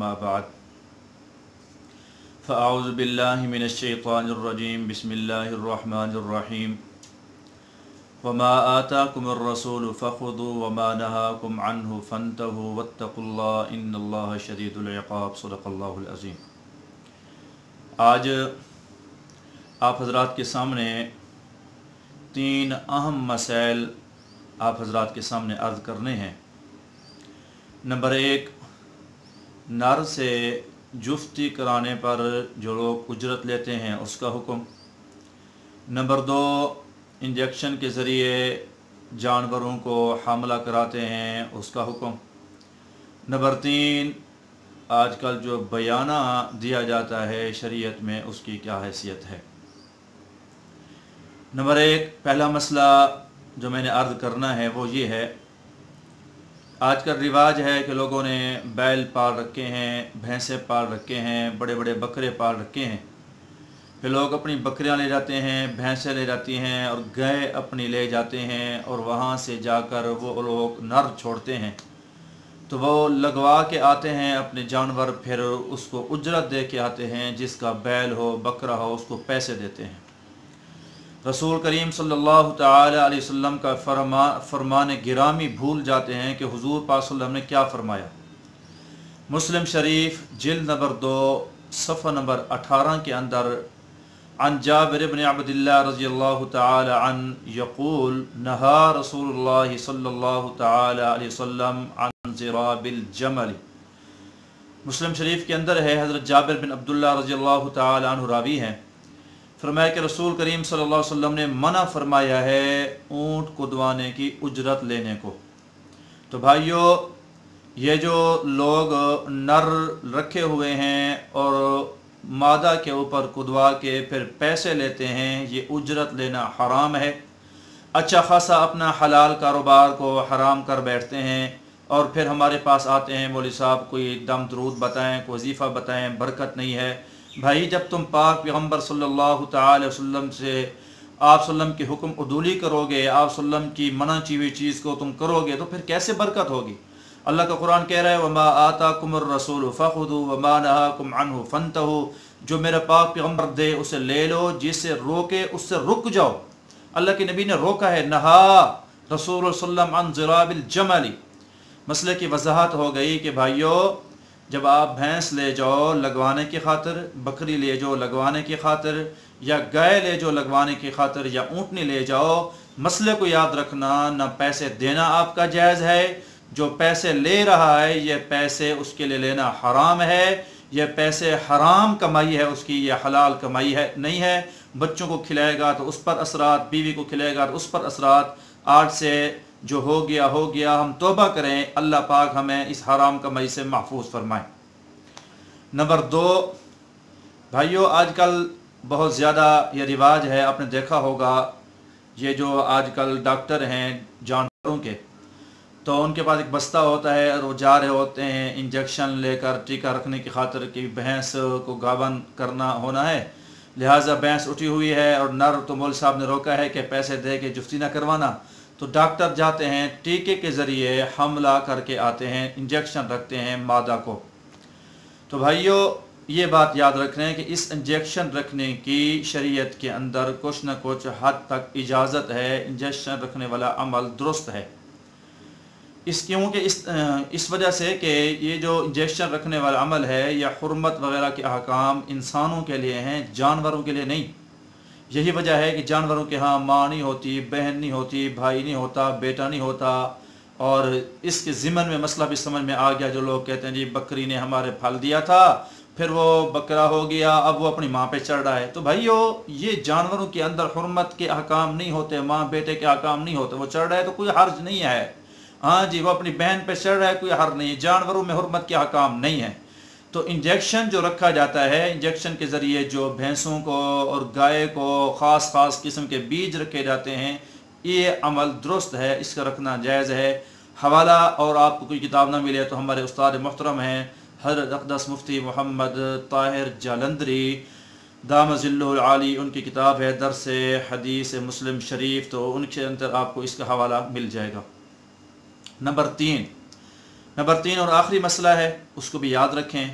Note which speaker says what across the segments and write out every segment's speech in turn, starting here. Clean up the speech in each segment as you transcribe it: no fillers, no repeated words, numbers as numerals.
Speaker 1: अम्मा बाद फ़अऊज़ु बिल्लाहि मिनश्शैतानिर्रजीम बिस्मिल्लाहिर्रहमानिर्रहीम वमा आताकुमुर्रसूलु फ़ख़ुज़ू वमा नहाकुम अन्हु फ़न्तहू वत्तक़ुल्लाह इन्नल्लाह शदीदुल इक़ाब सदक़ल्लाहुल अज़ीम। आज आप हज़रात के सामने तीन अहम मसाइल आप हज़रात के सामने अर्ज़ करने हैं। नंबर एक, नर से जुफ्ती कराने पर जो लोग उजरत लेते हैं उसका हुक्म। नंबर दो, इंजेक्शन के ज़रिए जानवरों को हमला कराते हैं उसका हुक्म। नंबर तीन, आजकल जो बयाना दिया जाता है शरीयत में उसकी क्या हैसियत है। नंबर एक, पहला मसला जो मैंने अर्ज़ करना है वो ये है, आजकल रिवाज है कि लोगों ने बैल पाल रखे हैं, भैंसे पाल रखे हैं, बड़े बड़े बकरे पाल रखे हैं। फिर लोग अपनी बकरियां ले जाते हैं, भैंसें ले जाती हैं और गाय अपनी ले जाते हैं और वहाँ से जाकर वो लोग नर छोड़ते हैं तो वो लगवा के आते हैं अपने जानवर, फिर उसको उजरत दे के आते हैं। जिसका बैल हो बकरा हो उसको पैसे देते हैं। रसूल करीम सल्लल्लाहु तआला अलैहि वसल्लम का फरमान गिरामी भूल जाते हैं कि हुजूर पाक सल्लल्लाहु अलैहि वसल्लम ने क्या फरमाया। मुस्लिम शरीफ जिल्द नंबर 2 सफ़ा नंबर 18 के अंदर अन जाबिर इब्न अब्दिल्लाह रज़ियल्लाहु तआला अन्हु यक़ूल नहा रसूलुल्लाह सल्लल्लाहु तआला अलैहि वसल्लम अन ज़िराबिल जमल। मुस्लिम शरीफ के अंदर है, हज़रत जाबिर बिन अब्दुल्लाह रज़ियल्लाहु तआला अन्हु रावी हैं। फरमाया कि रसूल करीम सल्लल्लाहु अलैहि वसल्लम ने मना फरमाया है ऊँट कुदवाने की उजरत लेने को। तो भाइयों, ये जो लोग नर रखे हुए हैं और मादा के ऊपर कुदवा के फिर पैसे लेते हैं, ये उजरत लेना हराम है। अच्छा खासा अपना हलाल कारोबार को हराम कर बैठते हैं और फिर हमारे पास आते हैं, मौलवी साहब कोई दम दरूद बताएं, कोई वजीफ़ा बताएं, बरकत नहीं है। भाई, जब तुम पाक पैगम्बर सल्लल्लाहु तआला वसल्लम से आप सल्लम की हुक्म उदूली करोगे, आप सल्लम की मना की हुई चीज़ को तुम करोगे तो फिर कैसे बरकत होगी। अल्लाह का कुरान कह रहा है वमा आताकुमुर रसूलु फ़ख़ुज़ू वमा नहाकुम अन्हु फ़न्तहू। जो मेरा पाक पैगम्बर दे उसे ले लो, जिससे रोके उससे रुक जाओ। अल्लाह के नबी ने रोका है, नहा रसूल सल्लम अन ज़िराबिल जमली। मसले की वजाहत हो गई कि भाइयों, जब आप भैंस ले जाओ लगवाने की खातिर, बकरी ले जाओ लगवाने की खातिर, या गाय ले जाओ लगवाने की खातिर, या ऊँटनी ले जाओ, मसले को याद रखना, ना पैसे देना आपका जायज़ है। जो पैसे ले रहा है ये पैसे उसके लिए लेना हराम है। ये पैसे हराम कमाई है उसकी, ये हलाल कमाई है नहीं है। बच्चों को खिलाएगा तो उस पर असरात, बीवी को खिलाएगा तो उस पर असरात। आज से जो हो गया, हम तौबा करें, अल्लाह पाक हमें इस हराम कमाई से महफूज फरमाए। नंबर 2, भाइयों, आजकल बहुत ज़्यादा ये रिवाज है, आपने देखा होगा, ये जो आजकल डॉक्टर हैं जानवरों के, तो उनके पास एक बस्ता होता है और वो जा रहे होते हैं इंजेक्शन लेकर टीका रखने की खातिर कि भैंस को गावन करना होना है, लिहाजा भैंस उठी हुई है और नर तो मौलवी साहब ने रोका है कि पैसे दे के जुफ्ती ना करवाना। तो डॉक्टर जाते हैं टीके के ज़रिए हमला करके आते हैं, इंजेक्शन रखते हैं मादा को। तो भाइयों, ये बात याद रखना कि इस इंजेक्शन रखने की शरीयत के अंदर कुछ न कुछ हद तक इजाज़त है। इंजेक्शन रखने वाला अमल दुरुस्त है क्योंकि इस वजह से कि ये जो इंजेक्शन रखने वाला अमल है या हुर्मत वगैरह के अहकाम इंसानों के लिए हैं, जानवरों के लिए नहीं। यही वजह है कि जानवरों के यहाँ माँ नहीं होती, बहन नहीं होती, भाई नहीं होता, बेटा नहीं होता। और इसके ज़िमन में मसला भी समझ में आ गया। जो लोग कहते हैं जी बकरी ने हमारे फल दिया था, फिर वो बकरा हो गया, अब वो अपनी माँ पे चढ़ रहा है। तो भाइयों, ये जानवरों के अंदर हुर्मत के अहकाम नहीं होते, माँ बेटे के अहकाम नहीं होते। वो चढ़ रहा है तो कोई हर्ज नहीं है। हाँ जी, वो अपनी बहन पे चढ़ रहा है, कोई हर्ज नहीं है। जानवरों में हुर्मत के अहकाम नहीं है। तो इंजेक्शन जो रखा जाता है, इंजेक्शन के ज़रिए जो भैंसों को और गाय को ख़ास किस्म के बीज रखे जाते हैं, ये अमल दुरुस्त है, इसका रखना जायज़ है। हवाला और आपको कोई किताब ना मिले तो हमारे उस्ताद मोहतरम हैं हज़रत अक़दस मुफ्ती मोहम्मद ताहिर जालंधरी दामज़िल्लुहुल आली, उनकी किताब है दर्स हदीस मुस्लिम शरीफ, तो उनके अंदर आपको इसका हवाला मिल जाएगा। नंबर 3, नंबर 3 और आखिरी मसला है, उसको भी याद रखें।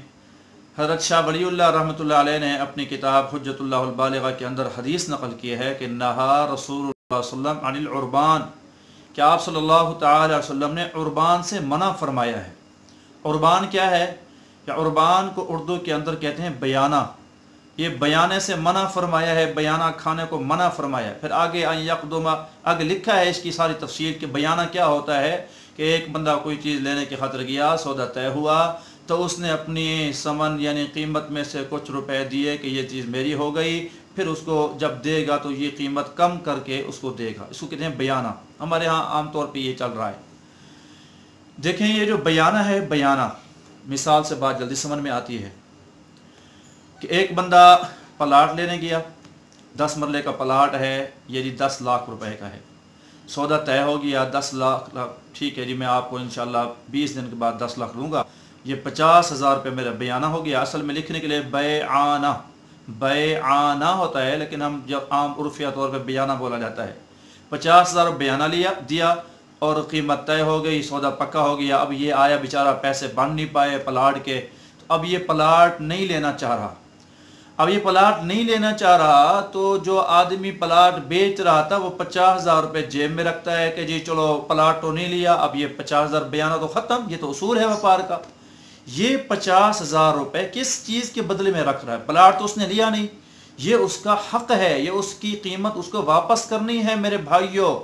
Speaker 1: हज़रत शाह वलीउल्लाह रहमतुल्लाह अलैह ने अपनी किताब हुज्जतुल्लाहुल बालिग़ा के अंदर हदीस नक़ल की है कि नहा रसूलुल्लाह सल्लल्लाहु अलैहि वसल्लम अनिल उर्बान, कि आप सल्लल्लाहु तआला अलैहि वसल्लम ने उर्बान से मना फरमाया है। उर्बान क्या है? या उर्बान को उर्दू के अंदर कहते हैं बयाना। ये बयाने से मना फरमाया है, बयाना खाने को मना फरमाया है। फिर आगे यकदुमा आगे लिखा है इसकी सारी तफसील कि बयाना क्या होता है कि एक बंदा कोई चीज़ लेने की खातिर गया, सौदा तय हुआ, तो उसने अपनी समन यानी कीमत में से कुछ रुपए दिए कि ये चीज़ मेरी हो गई, फिर उसको जब देगा तो ये कीमत कम करके उसको देगा। इसको कहते हैं बयाना। हमारे यहाँ आमतौर पर ये चल रहा है। देखें ये जो बयाना है, बयाना मिसाल से बात जल्दी समझ में आती है कि एक बंदा प्लाट लेने गया, 10 मरले का प्लाट है, ये जी 10 लाख रुपए का है। सौदा तय हो गया 10 लाख, ठीक है जी, मैं आपको इंशाल्लाह 20 दिन के बाद 10 लाख लूँगा। ये 50,000 रुपये मेरा बयाना हो गया। असल में लिखने के लिए बयाना होता है, लेकिन हम जब आम उर्फिया तौर पर बयाना बोला जाता है। 50,000 बयाना दिया और कीमत तय हो गई, सौदा पक्का हो गया। अब ये आया बेचारा, पैसे बन नहीं पाए प्लाट के, तो अब ये प्लाट नहीं लेना चाह रहा। अब ये प्लाट नहीं लेना चाह रहा, तो जो आदमी प्लाट बेच रहा था वो 50,000 रुपये जेब में रखता है कि जी चलो प्लाट तो नहीं लिया, अब ये 50,000 बयाना तो ख़त्म, ये तो उसूल है व्यापार का। ये 50,000 रुपये किस चीज़ के बदले में रख रहा है? प्लाट तो उसने लिया नहीं, ये उसका हक है, ये उसकी क़ीमत उसको वापस करनी है मेरे भाइयों।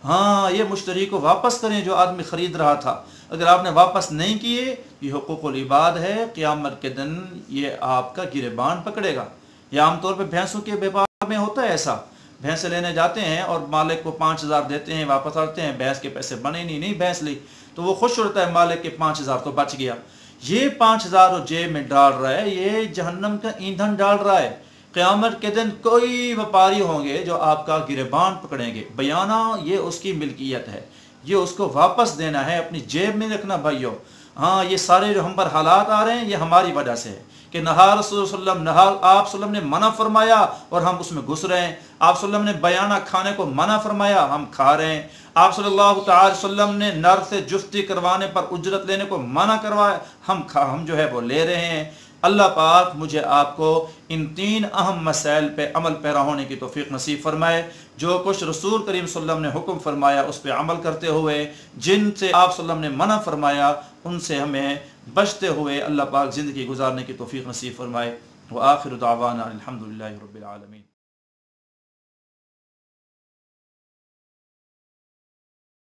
Speaker 1: हाँ, ये मुश्तरी को वापस करें जो आदमी ख़रीद रहा था। अगर आपने वापस नहीं किए, ये हुकूकुल इबाद है, क़यामत के दिन ये आपका गिरबान पकड़ेगा। यह आमतौर पर भैंसों के व्यापार में होता है ऐसा। भैंसें लेने जाते हैं और मालिक को 5,000 देते हैं, वापस आते हैं, भैंस के पैसे बने नहीं भैंस ली, तो वो खुश होता है, मालिक के 5,000 तो बच गया। ये 5,000 जेब में डाल रहा है, ये जहन्नम का ईंधन डाल रहा है। क़यामत के दिन कोई व्यापारी होंगे जो आपका गिरबान पकड़ेंगे। बयाना ये उसकी मिल्कियत है, ये उसको वापस देना है, अपनी जेब में रखना भाइयों। हाँ, ये सारे जो हम पर हालात आ रहे हैं ये हमारी वजह से है कि नहा रसूल सल्लम, नहा आप सल्लम ने मना फरमाया और हम उसमें घुस रहे हैं। आप सल्लम ने बयाना खाने को मना फरमाया, हम खा रहे हैं। आप सल्लल्लाहु अलैहि वसल्लम ने नर से जुफ्ती करवाने पर उजरत लेने को मना करवाया, हम जो है वो ले रहे हैं। अल्लाह पाक मुझे आपको इन 3 अहम मसाइल पे अमल पैरा होने की तौफीक नसीब फरमाए। जो कुछ रसूल करीम सल्लल्लाहु अलैहि वसल्लम ने हुक्म फरमाया उस पर अमल करते हुए, जिनसे आप सल्लल्लाहु अलैहि वसल्लम ने मना फरमाया उनसे हमें बचते हुए अल्लाह पाक ज़िंदगी गुजारने की तौफीक नसीब फरमाए। व आखिर दावाना अल्हम्दुलिल्लाहि रब्बिल आलमीन।